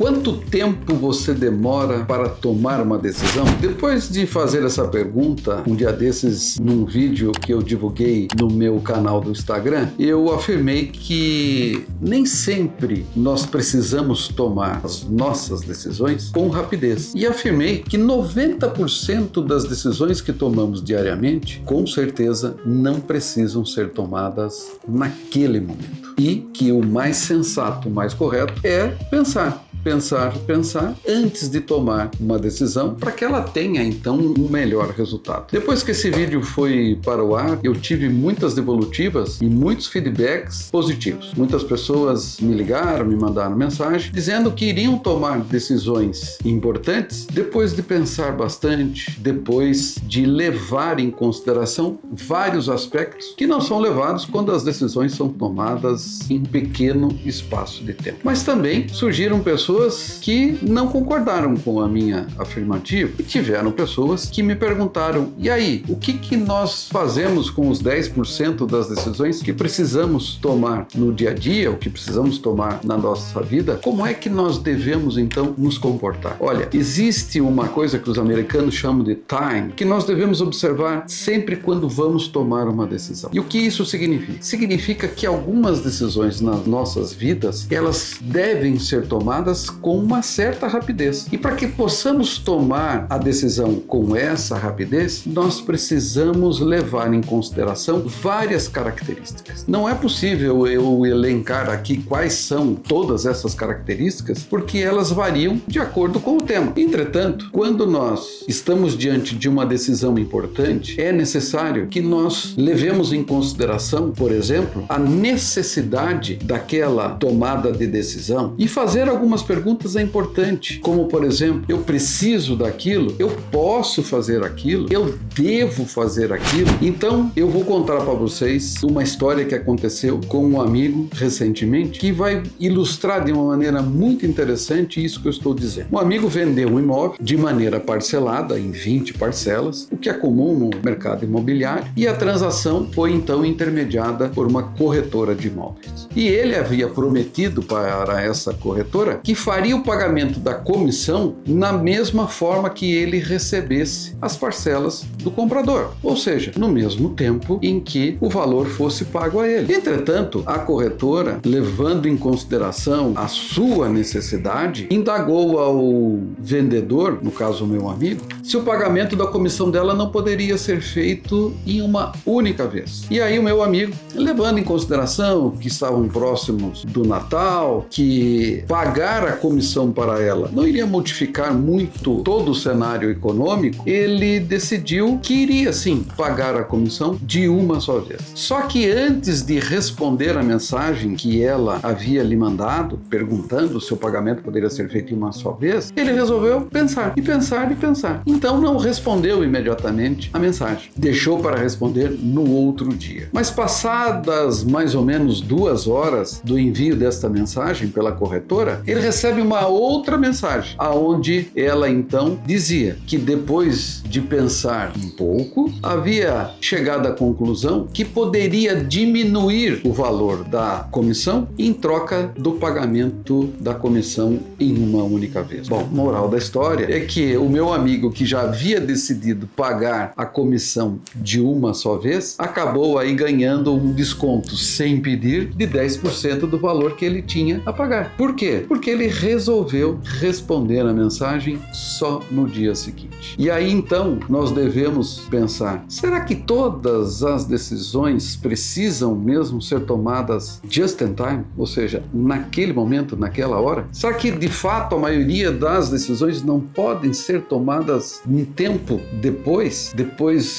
Quanto tempo você demora para tomar uma decisão? Depois de fazer essa pergunta, um dia desses, num vídeo que eu divulguei no meu canal do Instagram, eu afirmei que nem sempre nós precisamos tomar as nossas decisões com rapidez. E afirmei que 90% das decisões que tomamos diariamente, com certeza, não precisam ser tomadas naquele momento. E que o mais sensato, o mais correto é pensar antes de tomar uma decisão para que ela tenha então um melhor resultado. Depois que esse vídeo foi para o ar, eu tive muitas devolutivas e muitos feedbacks positivos. Muitas pessoas me ligaram, me mandaram mensagem dizendo que iriam tomar decisões importantes depois de pensar bastante, depois de levar em consideração vários aspectos que não são levados quando as decisões são tomadas em pequeno espaço de tempo. Mas também surgiram pessoas que não concordaram com a minha afirmativa e tiveram pessoas que me perguntaram: e aí, o que nós fazemos com os 10% das decisões que precisamos tomar no dia a dia, o que precisamos tomar na nossa vida? Como é que nós devemos então nos comportar? Olha, existe uma coisa que os americanos chamam de time, que nós devemos observar sempre quando vamos tomar uma decisão. E o que isso significa? Significa que algumas decisões nas nossas vidas, elas devem ser tomadas com uma certa rapidez. E para que possamos tomar a decisão com essa rapidez, nós precisamos levar em consideração várias características. Não é possível eu elencar aqui quais são todas essas características, porque elas variam de acordo com o tema. Entretanto, quando nós estamos diante de uma decisão importante, é necessário que nós levemos em consideração, por exemplo, a necessidade daquela tomada de decisão e fazer algumas perguntas é importante, como por exemplo, eu preciso daquilo, eu posso fazer aquilo, eu devo fazer aquilo. Então eu vou contar para vocês uma história que aconteceu com um amigo recentemente, que vai ilustrar de uma maneira muito interessante isso que eu estou dizendo. Um amigo vendeu um imóvel de maneira parcelada, em 20 parcelas, o que é comum no mercado imobiliário, e a transação foi então intermediada por uma corretora de imóveis. E ele havia prometido para essa corretora que faria o pagamento da comissão na mesma forma que ele recebesse as parcelas do comprador, ou seja, no mesmo tempo em que o valor fosse pago a ele. Entretanto, a corretora, levando em consideração a sua necessidade, indagou ao vendedor, no caso o meu amigo, se o pagamento da comissão dela não poderia ser feito em uma única vez. E aí o meu amigo, levando em consideração que estavam próximos do Natal, que pagar a comissão para ela não iria modificar muito todo o cenário econômico, ele decidiu que iria sim pagar a comissão de uma só vez. Só que antes de responder a mensagem que ela havia lhe mandado, perguntando se o pagamento poderia ser feito em uma só vez, ele resolveu pensar. Então não respondeu imediatamente a mensagem. Deixou para responder no outro dia. Mas passadas mais ou menos 2 horas do envio desta mensagem pela corretora, ele recebe uma outra mensagem, aonde ela então dizia que depois de pensar um pouco, havia chegado à conclusão que poderia diminuir o valor da comissão em troca do pagamento da comissão em uma única vez. Bom, moral da história é que o meu amigo, que já havia decidido pagar a comissão de uma só vez, acabou aí ganhando um desconto sem pedir de 10% do valor que ele tinha a pagar. Por quê? Porque ele resolveu responder a mensagem só no dia seguinte. E aí então nós devemos pensar: será que todas as decisões precisam mesmo ser tomadas just in time? Ou seja, naquele momento, naquela hora? Será que de fato a maioria das decisões não podem ser tomadas um tempo depois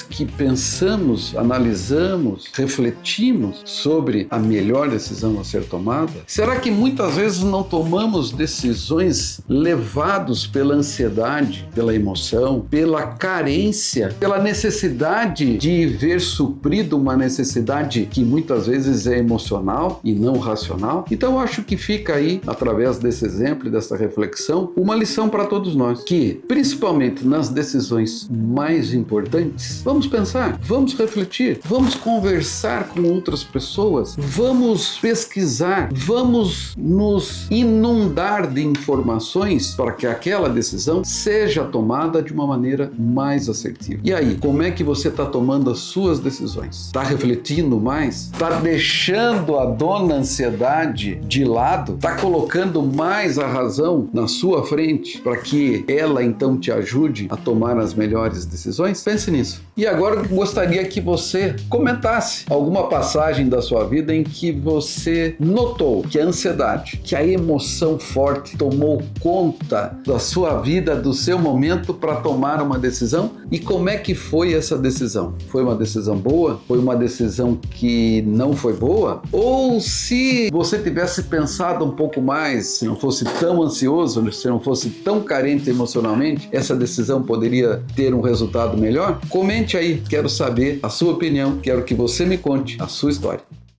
que pensamos, analisamos, refletimos sobre a melhor decisão a ser tomada? Será que muitas vezes não tomamos decisões levados pela ansiedade, pela emoção, pela carência, pela necessidade de ver suprido uma necessidade que muitas vezes é emocional e não racional? Então eu acho que fica aí, através desse exemplo e dessa reflexão, uma lição para todos nós, que principalmente nas decisões mais importantes, vamos pensar, vamos refletir, vamos conversar com outras pessoas, vamos pesquisar, vamos nos inundar carregar de informações para que aquela decisão seja tomada de uma maneira mais assertiva. E aí, como é que você está tomando as suas decisões? Está refletindo mais? Está deixando a dona ansiedade de lado? Está colocando mais a razão na sua frente para que ela então te ajude a tomar as melhores decisões? Pense nisso. E agora eu gostaria que você comentasse alguma passagem da sua vida em que você notou que a ansiedade, que a emoção forte tomou conta da sua vida, do seu momento para tomar uma decisão, e como é que foi essa decisão? Foi uma decisão boa? Foi uma decisão que não foi boa? Ou se você tivesse pensado um pouco mais, se não fosse tão ansioso, se não fosse tão carente emocionalmente, essa decisão poderia ter um resultado melhor? Comente aí, quero saber a sua opinião, quero que você me conte a sua história.